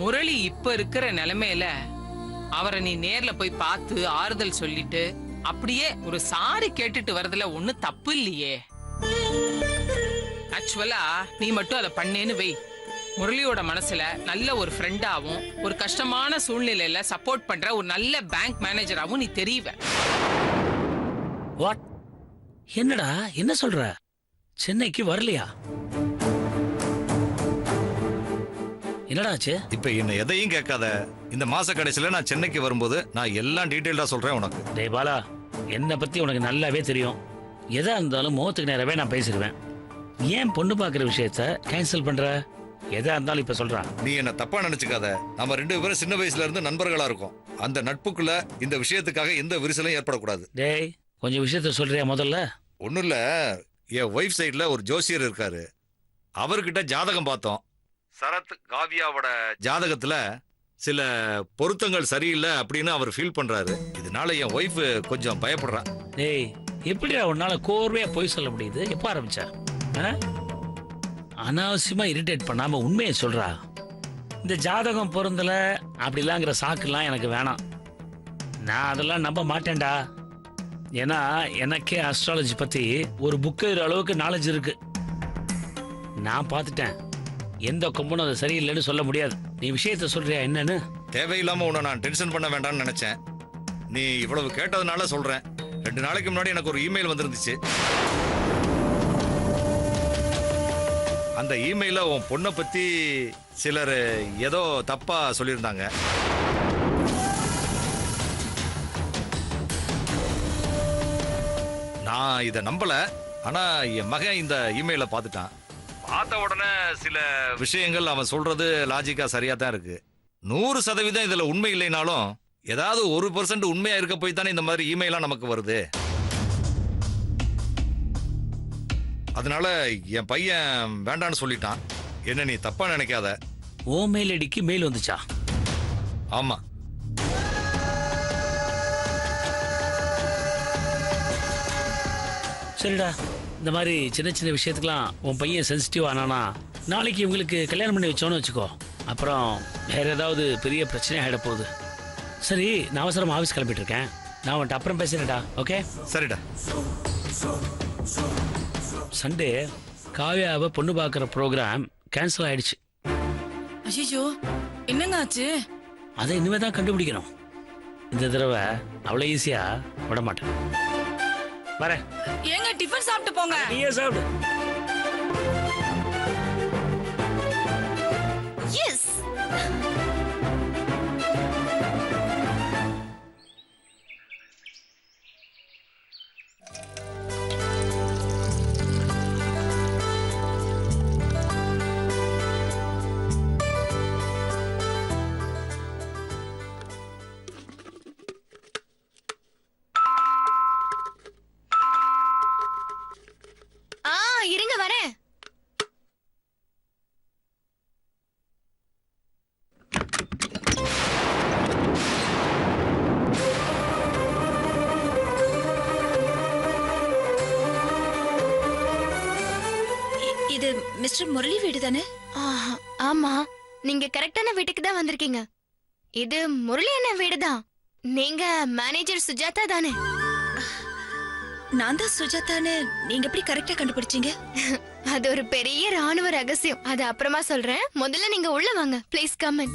முரளி இப்ப இருக்கிற நிலைமையில அவரை நீ நேர்ல போய் பார்த்து ஆறுதல் சொல்லிட்டு அப்படியே ஒரு சாரி கேட்டுட்டு வரதுல ஒண்ணு தப்பு இல்லையே. ஆக்சுவலா நீ மட்டும் அதை பண்ணேன்னு வை, முரளியோட மனசுல நல்ல ஒரு ஃப்ரெண்டாவும் ஒரு கஷ்டமான சூழ்நிலையில சப்போர்ட் பண்ற ஒரு நல்ல பேங்க் மேனேஜராவும் நீ தெரியுவ. வாட்? என்னடா என்ன சொல்ற? சென்னைக்கு வரலையா? என்னடாச்சு? இப்ப என்ன எதையும் கேட்காத. இந்த மாச கடைசியில நான் சென்னைக்கு வரும்போது நான் எல்லாம் டீடைல்டா சொல்றேன் உனக்கு. டேய் பாலா, என்னை பத்தி உனக்கு நல்லாவே தெரியும். எதா இருந்தாலும் முகத்துக்கு நேரவே நான் பேசிடுவேன். ஏன் பொண்ணு பாக்குற விஷயத்த கேன்சல் பண்ற? எதா இருந்தாலும் இப்ப சொல்றான். நீ என்ன தப்பா நினைச்சுக்காத. நம்ம 2 பேரும் சின்ன வயசுல இருந்து நண்பர்களா இருக்கோம். அந்த நட்புக்குள்ள இந்த விஷயத்துக்காக எந்த விரிசலும் ஏற்படக்கூடாது. டேய் கொஞ்சம் விஷயத்த சொல்றியா முதல்ல? ஒண்ணும் இல்ல, என் ஒய்ஃப் சைட்ல ஒரு ஜோசியர் இருக்காரு. அவர்கிட்ட ஜாதகம் பார்த்தோம். சரத் காவியாவோட ஜாதகத்துல சில பொருத்தங்கள் சரியில்லை அப்படின்னு அவர் ஃபீல் பண்றாரு. இதனால என் ஒய்ஃப் கொஞ்சம் பயப்படுறா. டேய் எப்படிடா உன்னால கோர்வையா போய் சொல்ல முடியுது? எப்ப ஆரம்பிச்சா? அனாவசியமா இரிட்டேட் பண்ணாம உண்மையை சொல்றா. இந்த ஜாதகம் பொருந்தல அப்படிலாங்கிற சாக்குலாம் எனக்கு வேணாம். நான் அதெல்லாம் நம்ப மாட்டேன்டா. ஏன்னா எனக்கே அஸ்ட்ராலஜி பத்தி ஒரு புக்கு அளவுக்கு நாலேஜ் இருக்கு. நான் பார்த்துட்டேன். எந்த கொம்பனும் அது சரியில்லைன்னு சொல்ல முடியாது. நீ விஷயத்த சொல்றியா என்னன்னு? தேவையில்லாம உன்னை நான் டென்ஷன் பண்ண வேண்டாம்னு நினைச்சேன். நீ இவ்வளவு கேட்டதுனால சொல்றேன். 2 நாளைக்கு முன்னாடி எனக்கு ஒரு இமெயில் வந்திருந்துச்சு. அந்த இமெயில உன் பொண்ணை பத்தி சிலர் ஏதோ தப்பா சொல்லியிருந்தாங்க. நான் இதை நம்பல. ஆனா என் மகன் இந்த இமெயில பார்த்துட்டான். பார்த்த உடனே சில விஷயங்கள் அவன் சொல்றது லாஜிக்கா சரியா தான் இருக்கு. 100% இதுல உண்மை இல்லைனாலும் ஏதாவது 1% உண்மையா இருக்க போய் தானே இந்த மாதிரி இமெயிலாம் நமக்கு வருது. அதனால என் பையன் வேண்டான்னு சொல்லிட்டான். என்ன நீ தப்பா நினைக்காத. ஓ மெயில் ஐடிக்கு மெயில் வந்துச்சா? ஆமா. சரிடா, இந்த மாதிரி சின்ன சின்ன விஷயத்துக்கெல்லாம் உன் பையன் சென்சிட்டிவ் ஆனானா நாளைக்கு இவங்களுக்கு கல்யாணம் பண்ணி வச்சோன்னு வச்சுக்கோ, அப்புறம் வேற ஏதாவது பெரிய பிரச்சனை ஆகிட போகுது. சரி, நான் அவசரமா ஆஃபீஸ் கிளம்பிட்டு இருக்கேன். நான் உன்ட்ட அப்புறம் பேசுறேன்டா. ஓகே? சரிடா. சண்டே காவியாவை பொண்ணு பார்க்குற ப்ரோக்ராம் கேன்சல் ஆயிடுச்சு. ஐயோ, என்னங்க ஆச்சு? அதை இனிமே தான் கண்டுபிடிக்கணும். இந்த தடவை அவ்வளோ ஈஸியா விட மாட்டேன். வரேன். ஏங்க டிஃபன் சாப்பிட்டு போங்க. நீயே சாப்பிடு. எஸ். இருங்க வரேன். இது மிஸ்டர் முரளி வீடு தானே? ஆமா, நீங்க கரெக்டான வீட்டுக்கு தான் வந்திருக்கீங்க. இது முரளி அண்ணா வீடு தான். நீங்க மேனேஜர் சுஜாதா தானே? நான் தான் சுஜாதான்னு நீங்க எப்படி கரெக்டா கண்டுபிடிச்சீங்க? அது ஒரு பெரிய ராணுவ ரகசியம். அது அப்புறமா சொல்றேன். முதல்ல நீங்க உள்ள வாங்க. Please come in.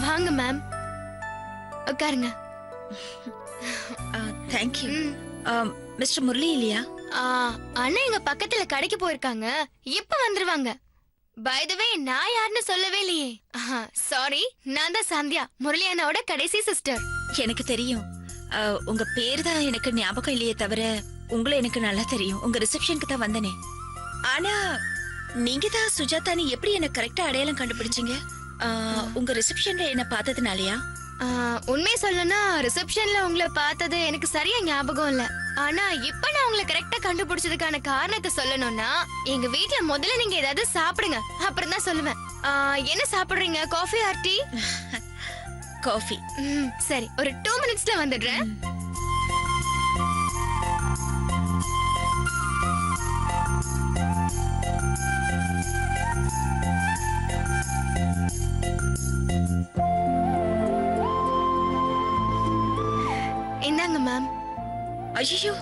வாங்க மேம், உட்காருங்க. Thank you. மிஸ்டர் முரளி இல்லையா? அண்ணா எங்க பக்கத்துல கடைக்கு போயிருக்காங்க. இப்ப வந்துருவாங்க. பை தி வே, நான் யாருன்னு சொல்லவே இல்லையே. சாரி, நான் தான் சந்தியா, முரளி அண்ணாவோட கடைசி சிஸ்டர். எனக்கு தெரியும். உங்க பேர் தான் எனக்கு ஞாபகம் இல்லையே தவிர உங்களை எனக்கு நல்லா தெரியும். உங்க ரிசப்ஷனுக்கு தான் வந்தனே. ஆனா நீங்க தான் சுஜாதான்னு எப்படி எனக்கு கரெக்டா அடையாளம் கண்டுபிடிச்சீங்க? உங்க ரிசப்ஷன்ல என்ன பார்த்ததுனாலயா? உண்மையை சொல்லனா ரிசப்ஷன்ல உங்களை பார்த்தது எனக்கு சரியா ஞாபகம் இல்ல. ஆனா இப்ப நான் உங்களை கரெக்டா கண்டுபிடிச்சதுக்கான காரணத்தை சொல்லணும்னா, எங்க வீட்ல முதல்ல நீங்க ஏதாவது சாப்பிடுங்க, அப்புறம் தான் சொல்லுவேன். என்ன சாப்பிடுறீங்க? Coffee or tea? காஃபி. சரி, ஒரு 2 மினிட்ஸ்ல வந்துடுறேன். இந்தாங்க மேம். ஐயோ,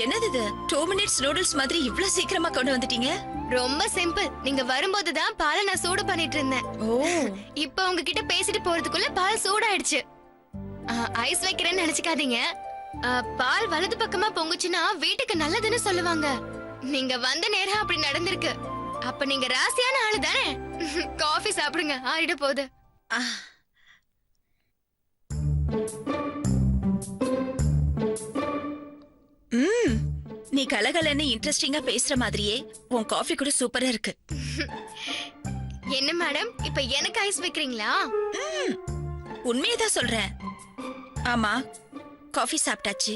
என்னது இது? 2 மினிட்ஸ் நூடுல்ஸ் மாதிரி இவ்வளவு சீக்கிரமா கொண்டு வந்துட்டீங்க? ரொம்ப சிம்பிள். நீங்க வரும்போதுதான் பாலை நான் சூடு பண்ணிட்டு இருந்தேன். ஓ, இப்ப உங்ககிட்ட பேசிட்டு போறதுக்குள்ள பால் சூடாயிடுச்சு. ஐஸ் வைக்கிறேன்னு நினைச்சுக்காதீங்க. பால் வலது பக்கமா பொங்குச்சுன்னா வீட்டுக்கு நல்லதுன்னு சொல்லுவாங்க. நீங்க வந்த நேரம் அப்படி நடந்திருக்கு. அப்ப நீங்க ராசியான ஆளு தானே? காஃபி சாப்பிடுங்க, ஆறிட போகுது. நீ கலகலன்னு இன்ட்ரெஸ்டிங்கா பேசுற மாதிரியே உன் காஃபி கூட சூப்பரா இருக்கு. என்ன மேடம், இப்ப எனக்கு ஐஸ் வைக்கிறீங்களா? உண்மையதான் சொல்றேன். ஆமா, காஃபி சாப்பிட்டாச்சு.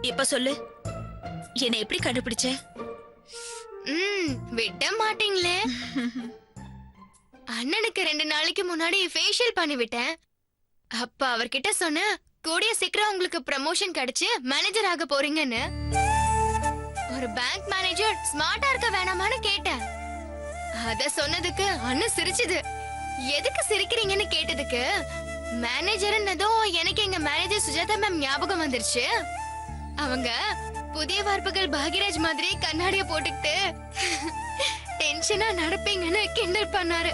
இப்ப சொல்லு, என்ன எப்படி கண்டுபிடிச்ச? விட மாட்டீங்களே. அண்ணனுக்கு 2 நாளைக்கு முன்னாடி ஃபேஷியல் பண்ணி விட்டேன். அப்ப அவர்கிட்ட சொன்ன, கூடிய சீக்கிரம் உங்களுக்கு ப்ரமோஷன் கிடைச்சு மேனேஜர் ஆக போறீங்கன்னு. ஒரு பேங்க் மேனேஜர் ஸ்மார்ட்டா இருக்க வேணாமான்னு கேட்டேன். அத சொன்னதுக்கு அண்ணன் சிரிச்சது. எதுக்கு சிரிக்கிறீங்கன்னு கேட்டதுக்கு, மேனேஜர்னதும் எனக்கு எங்க மேனேஜர் சுஜாதா மேம் ஞாபகம் வந்துருச்சு. அவங்க புதிய வார்ப்புகள் பாகிராஜ் மாதிரி கண்ணாடிய போட்டுக்கிட்டு டென்ஷனா நடப்பீங்கன்னு கிண்டல் பண்ணாரு.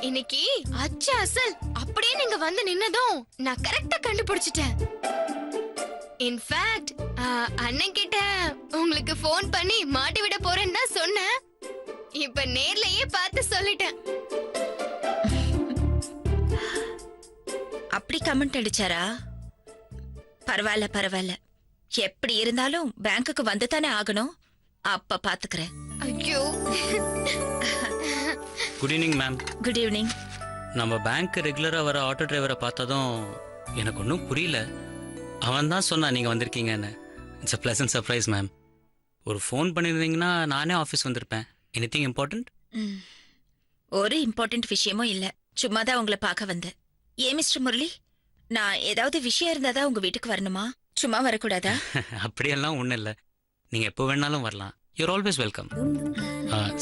இன்னைக்கு அச்சு அசல் அப்படியே நீங்க வந்து நின்னதும் நான் கரெக்டா கண்டுபிடிச்சிட்டேன். இன்ஃபேக்ட் அண்ணன் கிட்ட உங்களுக்கு ஃபோன் பண்ணி மாட்டி விட போறேன்னு தான் சொன்னேன். இப்ப நேர்லயே பார்த்து சொல்லிட்டேன். அப்படி கமெண்ட் அடிச்சாரா? பரவாயில்ல பரவாயில்ல, எப்படி இருந்தாலும் பேங்க்குக்கு வந்து தானே ஆகணும். அப்ப பாத்துக்கிறேன். ஐயோ, good evening ma'am. Good evening. நம்ம பேங்க் ரெகுலராக வர ஆட்டோ டிரைவரை பார்த்ததும் எனக்கு ஒன்றும் புரியல. அவன் தான் சொன்னான் நீங்கள் வந்திருக்கீங்கன்னு. It's a pleasant surprise ma'am. ஒரு ஃபோன் பண்ணியிருந்தீங்கன்னா நானே ஆஃபீஸ் வந்திருப்பேன். Anything important? ஒரு இம்பார்ட்டன்ட் விஷயமும் இல்ல, சும்மா தான் உங்களை பார்க்க வந்தேன். ஏன் மிஸ்டர் முரளி, நான் ஏதாவது விஷயம் இருந்தாதான் உங்க வீட்டுக்கு வரணுமா? சும்மா வரக்கூடாதா? அப்படியெல்லாம் ஒன்றும் இல்லை, நீங்கள் எப்போ வேணாலும் வரலாம். Your always welcome.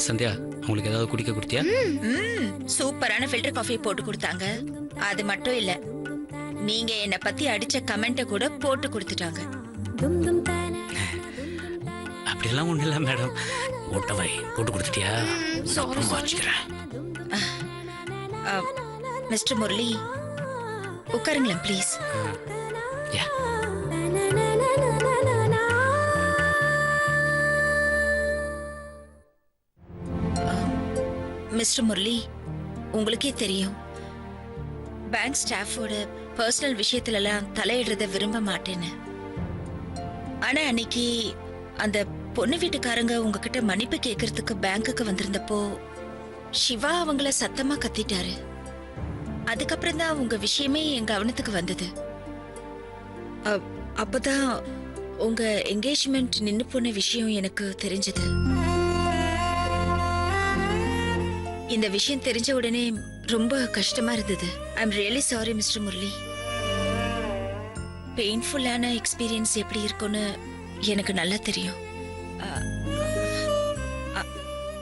சந்தியா, உங்களுக்கு ஏதாவது குடிக்க கொடுத்தியா? சூப்பரான ஃபில்டர் காஃபி போட்டு கொடுத்தாங்க. அது மட்டும் இல்ல, நீங்க என்ன பத்தி அடிச்ச கமெண்ட கூட போட்டு கொடுத்துட்டாங்க. அப்படியெல்லாம் ஒன்றும் இல்லை மேடம். ஓட்டவை போட்டு கொடுத்துட்டியா? அப்புறம் வச்சுக்கிறேன். மிஸ்டர் முரளி, உட்காருங்களேன் ப்ளீஸ். மிஸ்டர் முரளி, உங்களுக்கே தெரியும், பேங்க் ஸ்டாஃபோட பர்சனல் விஷயத்துல எல்லாம் தலையிடுறத விரும்ப மாட்டேன்னு. ஆனா அன்னைக்கு அந்த பொண்ணு வீட்டுக்காரங்க உங்ககிட்ட மன்னிப்பு கேட்கறதுக்கு பேங்க்குக்கு வந்திருந்தப்போ சிவா அவங்கள சத்தமா கத்திட்டாரு. அதுக்கப்புறம் தான் உங்க விஷயமே என் கவனத்துக்கு வந்தது. அப்பதான் உங்க என்கேஜ்மெண்ட் நின்னு போன விஷயம் எனக்கு தெரிஞ்சது. இந்த விஷயம் தெரிஞ்ச உடனே ரொம்ப கஷ்டமா இருந்தது. I am really sorry mister Murali. பெயின்ஃபுல்லான எக்ஸ்பீரியன்ஸ் எப்படி இருக்கும்னு எனக்கு நல்லா தெரியும்.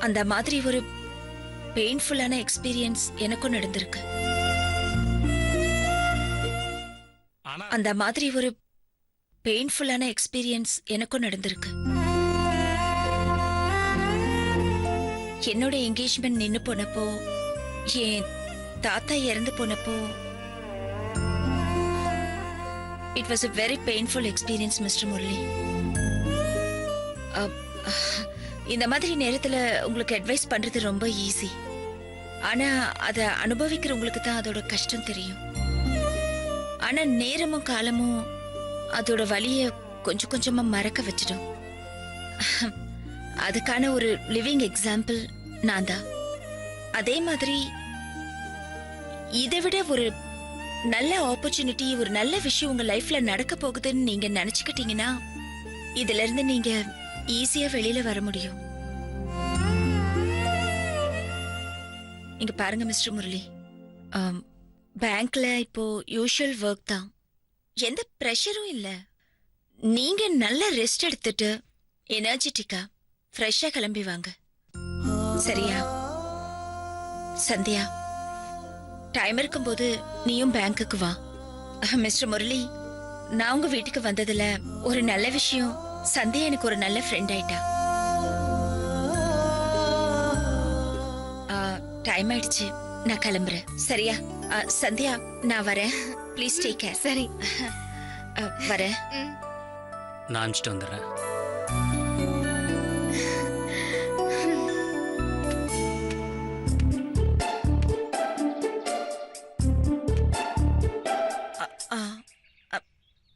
அந்த மாதிரி ஒரு பெயின்ஃபுல்லான எக்ஸ்பீரியன்ஸ் எனக்கும் நடந்திருக்கு. அந்த மாதிரி ஒரு பெயின்ஃபுல்லான எக்ஸ்பீரியன்ஸ் எனக்கும் நடந்திருக்கு. என்னோட என்கேஜ்மெண்ட் நின்னு போனப்போ, என் தாத்தா இறந்து போனப்போ, it was a very painful experience mister Murali. இந்த மாதிரி நேரத்துல உங்களுக்கு அட்வைஸ் பண்றது ரொம்ப ஈஸி. ஆனா அத அனுபவிக்கிற உங்களுக்கு தான் அதோட கஷ்டம் தெரியும். ஆனா நேரமும் காலமும் அதோட வலிய கொஞ்சம் கொஞ்சமா மறக்க வச்சிடும். அதுக்கான ஒரு லிவிங் எக்ஸாம்பிள் நான் தான். அதே மாதிரி இதை விட ஒரு நல்ல ஆப்பர்ச்சுனிட்டி, ஒரு நல்ல விஷயம் உங்க லைஃப்ல நடக்க போகுதுன்னு நீங்க நினைச்சுக்கிட்டீங்கன்னா இதுல இருந்து நீங்க ஈஸியா வெளியில வர முடியும். இங்க பாருங்க மிஸ்டர் முரளி, பேங்க்ல இப்போ யூஷுவல் ஒர்க் தான், எந்த ப்ரெஷரும் இல்ல. நீங்க நல்ல ரெஸ்ட் எடுத்துட்டு எனர்ஜெட்டிக்கா ஃப்ரெஷ்ஷா கிளம்பி வாங்க, சரியா? சந்தியா, டைம் இருக்கும்போது நீயும் பேங்க்குக்கு வா. மிஸ்டர் முரளி, நான் உங்க வீட்டுக்கு வந்ததுல ஒரு நல்ல விஷயம், சந்தியா எனக்கு ஒரு நல்ல ஃப்ரெண்ட் ஆயிட்டா. டைம் ஆயிடுச்சு, நான் கிளம்புறேன், சரியா? சந்தியா, நான் வரேன், ப்ளீஸ் டேக் கேர். சரி. வரேன். நான் அனுப்பிச்சிட்டு வந்துடுறேன்.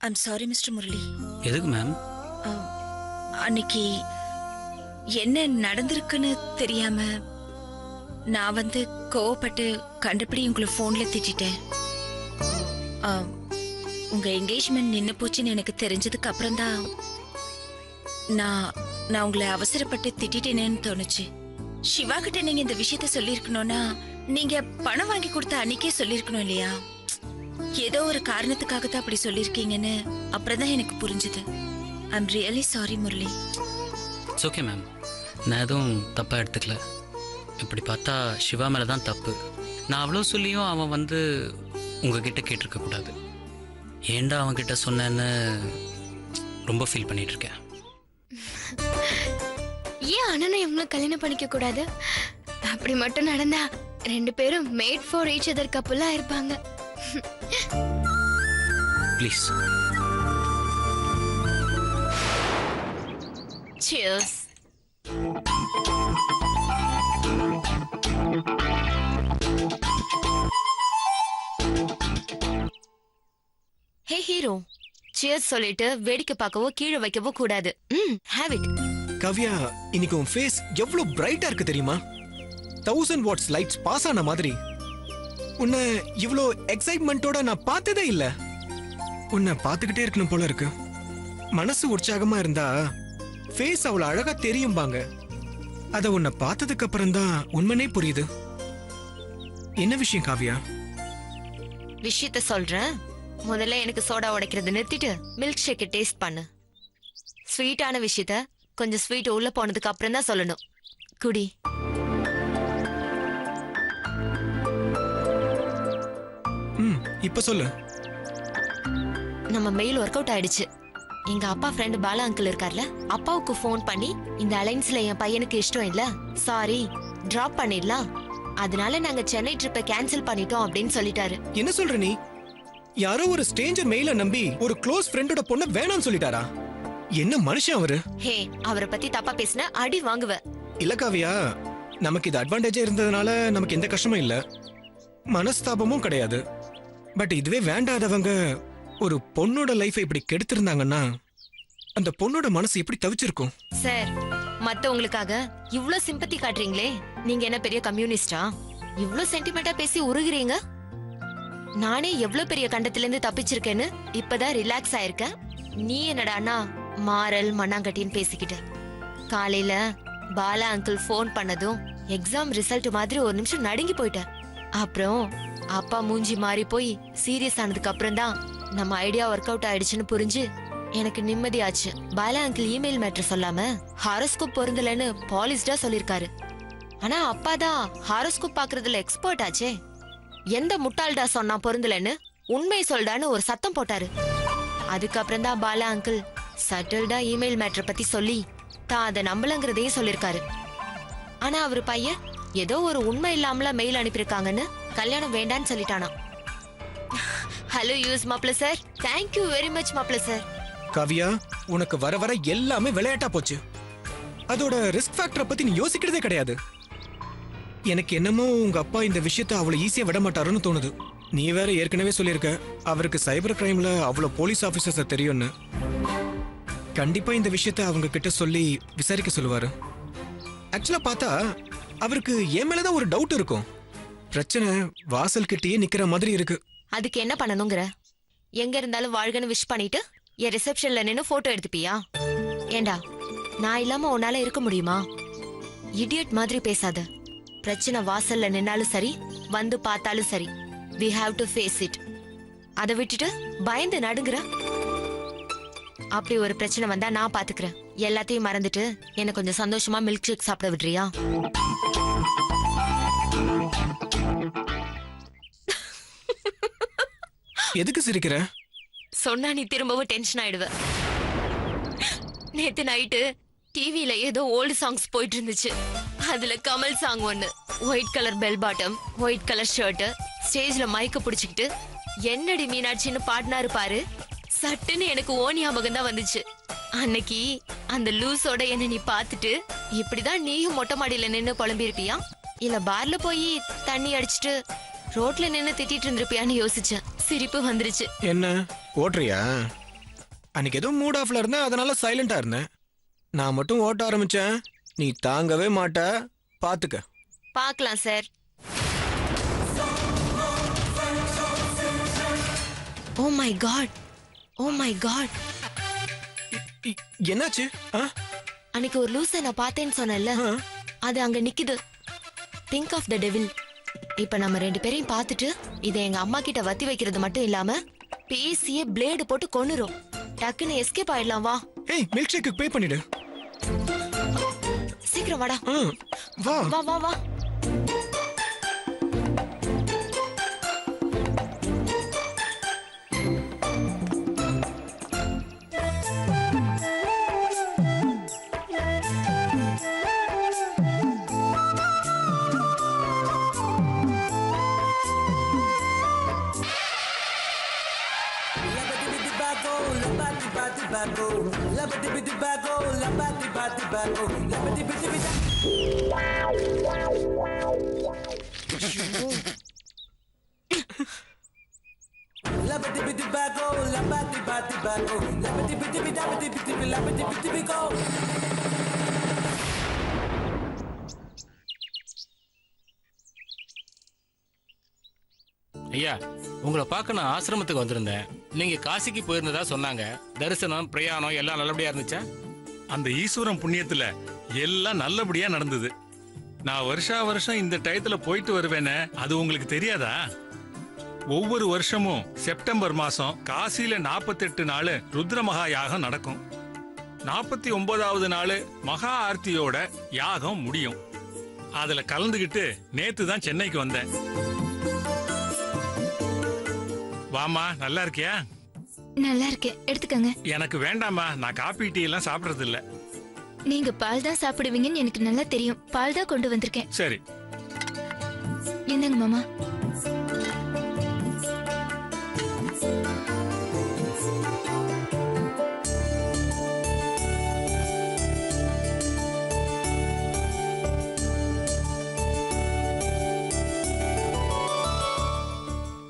I'm sorry mister Murali. எதுக்கு மேம்? அன்னைக்கு என்ன நடந்திருக்குன்னு தெரியாம நான் வந்து கோவப்பட்டு கண்டபடி உங்களை போன்ல திட்டிட்டேன். உங்க என்கேஜ்மெண்ட் நின்னு போச்சுன்னு எனக்கு தெரிஞ்சதுக்கு அப்புறம் தான் நான் உங்களை அவசரப்பட்டு திட்டிட்டேனேன்னு தோணுச்சு. சிவா கிட்ட நீங்க இந்த விஷயத்த சொல்லிருக்கணும்னா நீங்க பணம் வாங்கி கொடுத்த அன்னைக்கே சொல்லிருக்கணும் இல்லையா? ஏதோ ஒரு காரணத்துக்காக தான் அப்படி சொல்லிருக்கீங்கன்னு அப்புறம் தான் எனக்கு புரிஞ்சுது. I'm really sorry Murali. It's okay ma'am, நான் எதுவும் தப்பாக எடுத்துக்கல. இப்படி பார்த்தா சிவா மேலே தான் தப்பு. நான் அவ்வளோ சொல்லியும் அவன் வந்து உங்ககிட்ட கேட்டிருக்க கூடாது. ஏன்டா அவன்கிட்ட சொன்னேன்னு ரொம்ப ஃபீல் பண்ணிட்டு இருக்கேன். ஏன் அண்ணனை இவங்களும் கல்யாணம் பண்ணிக்க கூடாது? அப்படி மட்டும் நடந்தா 2 பேரும் மேட் ஃபார் ஈச் அதர் கப்புலா இருப்பாங்க. Please. Cheers. Hey hero, cheers சொல்லிட்டு வேடிக்கை பார்க்கவோ கீழே வைக்கவோ கூடாது. Have it. கவ்யா, இன்னைக்கு உன் ஃபேஸ் எவ்வளவு பிரைட்டா இருக்கு தெரியுமா? 1000 வாட்ஸ் லைட்ஸ் பாஸ் ஆன மாதிரி. உன்னை இவ்வளோ எக்ஸைட்மெண்டோட நான் பார்த்ததே இல்ல. உன்னை பார்த்துக்கிட்டே இருக்கணும் போல இருக்கு. மனசு உற்சாகமா இருந்தா ஃபேஸ் அவ்வளவு அழகா தெரியும்பாங்க. அத உன்னை பார்த்ததுக்கு அப்புறம் தான் உண்மையே புரியுது. என்ன விஷயம் காவ்யா? விஷயத்த சொல்றேன். முதல்ல எனக்கு சோடா உடைக்கிறத நிறுத்திட்டு மில்க் ஷேக்கை டேஸ்ட் பண்ணு. ஸ்வீட்டான விஷயத்த கொஞ்சம் ஸ்வீட் உள்ள போனதுக்கு அப்புறம் தான் சொல்லணும். குடி. இப்ப சொல்லு. நம்ம மெயில் ஒர்க் அவுட் ஆயிடுச்சு. எங்க அப்பா ஃப்ரெண்ட் பாலா அங்கிள் இருக்கார்ல, அப்பாவுக்கு ஃபோன் பண்ணி இந்த அலைன்ஸ்ல என் பையனுக்கு இஷ்டம் இல்ல, சாரி டிராப் பண்ணிடலாம், அதனால நாங்க சென்னை ட்ரிப்பை கேன்சல் பண்ணிட்டோம் அப்படின்னு சொல்லிட்டாரு. என்ன சொல்ற நீ? யாரோ ஒரு ஸ்ட்ரேஞ்சர் மெயில நம்பி ஒரு க்ளோஸ் ஃப்ரெண்டோட பொண்ண வேணாம்னு சொல்லிட்டாரா? என்ன மனுஷன் அவரு? ஹே, அவரை பத்தி தப்பா பேசினா அடி வாங்குவ. இல்ல காவியா, நமக்கு இது அட்வான்டேஜா இருந்ததுனால நமக்கு எந்த கஷ்டமும் இல்ல, மனஸ்தாபமும் கிடையாது. பட் இதுவே வேண்டாதவங்க ஒரு பொண்ணோட லைஃபை இப்படி கெடுத்திருந்தாங்கன்னா அந்த பொண்ணோட மனசு எப்படி தவிச்சிருக்கும்? சார், மத்தவங்களுக்காக இவ்ளோ சிம்பத்தி காட்டுறீங்களே, நீங்க என்ன பெரிய கம்யூனிஸ்டா? இவ்ளோ சென்டிமெண்டா பேசி உருகுறீங்க. நானே எவ்வளவு பெரிய கண்டத்துல இருந்து தப்பிச்சிருக்கேன்னு இப்பதான் ரிலாக்ஸ் ஆயிருக்கேன். நீ என்னடானா மாறல் மண்ணாங்கட்டின்னு பேசிக்கிட்ட. காலையில பாலா அங்கிள் ஃபோன் பண்ணதும் எக்ஸாம் ரிசல்ட் மாதிரி ஒரு நிமிஷம் நடுங்கி போயிட்டேன். அப்புறம் அப்பா மூஞ்சி மாறி போய் சீரியஸ் ஆனதுக்கு அப்புறம் தான் நம்ம ஐடியா ஒர்க் அவுட் ஆயிடுச்சுன்னு புரிஞ்சு எனக்கு நிம்மதியாச்சு. பாலா அங்கிள் இமெயில் மேட்டர் சொல்லாம ஹாரோஸ்கோப் பொருந்தலன்னு பாலிஸ்டா சொல்லிருக்காரு. ஆனா அப்பா தான் ஹாரோஸ்கோப் பாக்குறதுல எக்ஸ்பர்ட் ஆச்சே. எந்த முட்டாள்டா சொன்னா பொருந்தலன்னு உண்மை சொல்டான்னு ஒரு சத்தம் போட்டாரு. அதுக்கப்புறம் தான் பாலா அங்கிள் சட்டில்டா இமெயில் மேட்டர் பத்தி சொல்லி தான் அதை நம்பலங்கிறதையும் சொல்லிருக்காரு. ஆனா அவரு பையன் ஏதோ ஒரு உண்மை இல்லாமல மெயில் அனுப்பியிருக்காங்கன்னு கல்யாணம் வேண்டான்னு சொல்லிட்டானா. ஹலோ யூஸ் மாப்ள சார், தேங்க்யூ வெரி மச் மாப்ள சார். காவியா, உனக்கு வர வர எல்லாமே விளையாட்டா போச்சு. அதோட ரிஸ்க் ஃபேக்டரை பத்தி நீ யோசிக்கிறதே கிடையாது. எனக்கு என்னமோ உங்க அப்பா இந்த விஷயத்தை அவ்வளவு ஈஸியா விட மாட்டாருன்னு தோணுது. நீ வேற ஏற்கனவே சொல்லியிருக்க அவருக்கு சைபர் கிரைம்ல அவ்வளவு போலீஸ் ஆபீசர்ஸ் தெரியும்னு. கண்டிப்பா இந்த விஷயத்த அவங்க கிட்ட சொல்லி விசாரிக்க சொல்லுவாரு. ஆக்சுவலா பார்த்தா அவருக்கு என் மேலதான் ஒரு டவுட் இருக்கும். பிரச்சனை வாசல் கிட்டயே நிக்கிற மாதிரி இருக்கு. அதுக்கு என்ன பண்ணணுங்கிற? எங்க இருந்தாலும் வாழ்கன்னு விஷ் பண்ணிட்டு என் ரிசப்ஷன்ல நின்னு போட்டோ எடுத்துப்பியா? ஏண்டா, நான் இல்லாம உன்னால இருக்க முடியுமா? இடியட் மாதிரி பேசாத. பிரச்சனை வாசல்ல நின்னாலும் சரி, வந்து பார்த்தாலும் சரி, we have to face it. அதை விட்டுட்டு பயந்து நடுங்குற. அப்படி ஒரு பிரச்சனை வந்தா நான் பாத்துக்கிறேன். எல்லாத்தையும் மறந்துட்டு என்ன கொஞ்சம் சந்தோஷமா மில்க் ஷேக் சாப்பிட விடுறியா? எதுக்கு சிரிக்கிற? சொன்னா நீ திரும்பவும் டென்ஷன் ஆயிடுவ. நேத்து நைட்டு டிவில ஏதோ ஓல்டு சாங்ஸ் போயிட்டு இருந்துச்சு. அதுல கமல் சாங் ஒண்ணு. White colour bell bottom, white colour shirt, ஸ்டேஜ்ல மைக்க புடிச்சுக்கிட்டு என்னடி மீனாட்சின்னு பாடினாரு பாரு. சட்டுன்னு எனக்கு ஓ ஞாபகம் தான் வந்துச்சு. அன்னைக்கு அந்த லூஸோட என்ன நீ பாத்துட்டு இப்படிதான் நீயும் மொட்டை மாடியில நின்னு புலம்பி இருப்பியா, இல்ல பார்ல போய் தண்ணி அடிச்சிட்டு ரோட்ல நின்னு திட்டிட்டு இருந்திருப்பியான்னு யோசிச்சேன். சிரிப்பு வந்துருச்சு. என்ன ஓட்டுறியா? அன்னைக்கு ஏதோ மூட் ஆஃப்ல இருந்தேன், அதனால சைலண்டா இருந்தேன். நான் மட்டும் ஓட்ட ஆரம்பிச்சேன், நீ தாங்கவே மாட்ட. பாத்துக்க. பார்க்கலாம் sir. Oh my God, oh my God. என்னாச்சு? அன்னைக்கு ஒரு லூசை நான் பார்த்தேன்னு சொன்னேன்ல, அது அங்க நிக்குது. Think of the devil. இப்ப நம்ம ரெண்டு பேரையும் பார்த்துட்டு இதை எங்க அம்மா கிட்ட வத்தி வைக்கிறது மட்டும் இல்லாம பேசியே பிளேடு போட்டு கொன்னுரும். டக்குன்னு எஸ்கேப் ஆயிடலாம். வா. ஏய், மில்க் ஷேக்கு பே பண்ணிடு. சீக்கிரம் வாடா. வா வா வா வா. ஐயா, உங்களை பார்க்க நான் ஆசிரமத்துக்கு வந்திருந்தேன். நீங்க காசிக்கு போயிருந்ததா சொன்னாங்க. தரிசனம், பிரயாணம் எல்லாம் நல்லபடியா இருந்துச்சா? அந்த ஈஸ்வரன் புண்ணியத்துல எல்லாம் நல்லபடியா நடந்தது. நான் வருஷா வருஷம் இந்த டயத்துல போயிட்டு வருவேன்னு அது உங்களுக்கு தெரியாதா? ஒவ்வொரு வருஷமும் செப்டம்பர் மாசம் காசியில 48 நாள் ருத்ர மகா யாகம் நடக்கும். 49வது நாள் மகா ஆர்த்தியோட யாகம் முடியும். அதுல கலந்துகிட்டு நேத்து தான் சென்னைக்கு வந்தேன். வாமா, நல்லா இருக்கியா? நல்லா இருக்கேன், எடுத்துக்கங்க. எனக்கு வேண்டாமா, நான் காபி டீ எல்லாம் சாப்பிடுறது இல்ல. நீங்க பால் தான் சாப்பிடுவீங்கன்னு எனக்கு நல்லா தெரியும். பால் தான் கொண்டு வந்திருக்கேன். சரி. என்னங்க மாமா?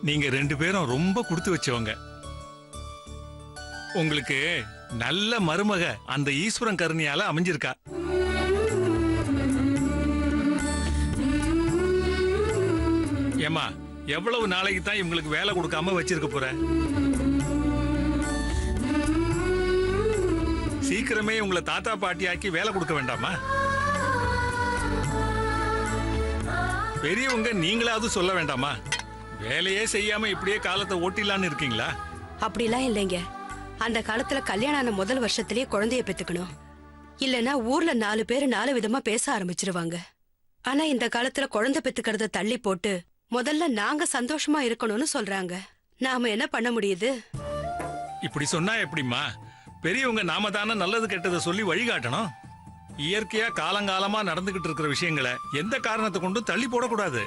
நீங்க ரெண்டு பேரும் ரொம்ப கொடுத்து வச்சவங்க. உங்களுக்கு நல்ல மருமக அந்த ஈஸ்வரன் கருணையால அமைஞ்சிருக்கா. ஏமா, எவ்வளவு நாளைக்கு தான் இவங்களுக்கு வேலை கொடுக்காம வச்சிருக்க போற? சீக்கிரமே உங்களை தாத்தா பாட்டி ஆக்கி வேலை கொடுக்க வேண்டாமா? பெரியவங்க நீங்களாவது சொல்ல வேண்டாமா? வேலையே செய்யாம இப்படியே காலத்தை ஓட்டிலான்னு இருக்கீங்களா? அப்படிலாம் இல்லைங்க. அந்த காலத்துல கல்யாணம் ஆன முதல் வருஷத்திலேயே குழந்தைய பெத்துக்கணும். இல்லைன்னா ஊர்ல 4 பேர் 4 விதமா பேச ஆரம்பிச்சிருவாங்க. ஆனா இந்த காலத்துல குழந்தை பெத்துக்கிறத தள்ளி போட்டு முதல்ல நாங்க சந்தோஷமா இருக்கணும்னு சொல்றாங்க. நாம என்ன பண்ண முடியுது? இப்படி சொன்னா எப்படிமா? பெரியவங்க நாம தானே நல்லது கெட்டதை சொல்லி வழிகாட்டணும். இயற்கையா காலங்காலமா நடந்துகிட்டு இருக்கிற விஷயங்களை எந்த காரணத்தை கொண்டும் தள்ளி போடக்கூடாது.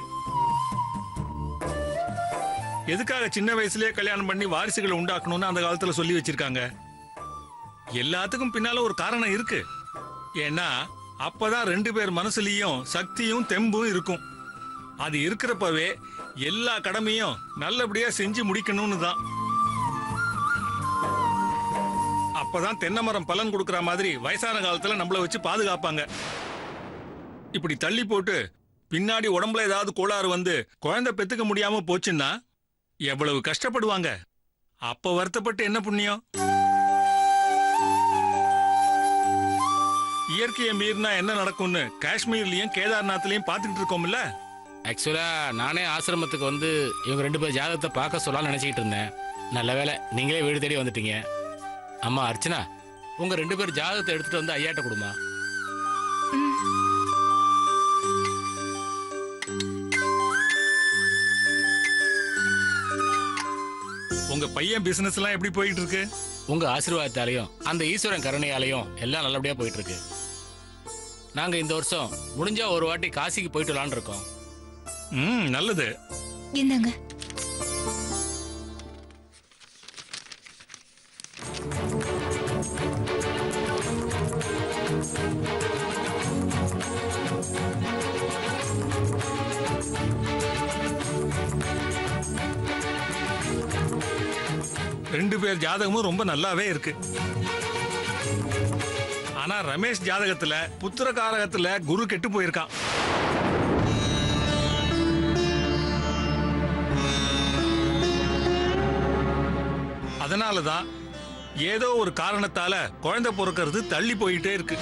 எதுக்காக சின்ன வயசுலயே கல்யாணம் பண்ணி வாரிசுகளை உண்டாக்கணும்னு அந்த காலத்துல சொல்லி வச்சிருக்காங்க? எல்லாத்துக்கும் பின்னால ஒரு காரணம் இருக்கு. ஏன்னா அப்பதான் 2 பேர் மனசுலயும் சக்தியும் தெம்பும் இருக்கும். அது இருக்கிறப்பவே எல்லா கடமையும் நல்லபடியா செஞ்சு முடிக்கணும்னு தான். அப்பதான் தென்னை மரம் பலன் கொடுக்கற மாதிரி வயசான காலத்துல நம்மள வச்சு பாதுகாப்பாங்க. இப்படி தள்ளி போட்டு பின்னாடி உடம்புல ஏதாவது கோளாறு வந்து குழந்தை பெத்துக்க முடியாம போச்சுன்னா எவ்வளவு கஷ்டப்படுவாங்க. அப்ப வருத்தப்பட்டு என்ன புண்ணியம்? இயற்கையை மீறினா என்ன நடக்கும்னு காஷ்மீர்லயும் கேதார்நாத்லயும் பாத்துக்கிட்டு இருக்கோம்ல. ஆக்சுவலா நானே ஆசிரமத்துக்கு வந்து இவங்க 2 பேர் ஜாதகத்தை பார்க்க சொல்லலாம்னு நினைச்சிட்டு இருந்தேன். நல்ல வேளை நீங்களே வீடு தேடி வந்துட்டீங்க. அம்மா அர்ச்சனா, உங்க 2 பேர் ஜாதகத்தை எடுத்துட்டு வந்து ஐயாட்ட கொடுமா. உங்க பையன் பிசினஸ் எல்லாம் எப்படி போயிட்டு இருக்கு? உங்க ஆசீர்வாதத்தாலையும் அந்த ஈஸ்வரன் கருணையாலையும் எல்லாம் நல்லபடியா போயிட்டு இருக்கு. நாங்க இந்த வருஷம் முடிஞ்சா ஒரு வாட்டி காசிக்கு போயிட்டு வரலான்னு இருக்கோம். நல்லது. இந்தாங்க. ரெண்டு பேர் ஜாதகமும் ரொம்ப நல்லாவே இருக்கு. ஆனா ரமேஷ் ஜாதகத்துல புத்திரகாரகத்துல குரு கெட்டு போயிருக்கான். அதனாலதான் ஏதோ ஒரு காரணத்தால குழந்தை பிறக்கிறது தள்ளி போயிட்டே இருக்கு.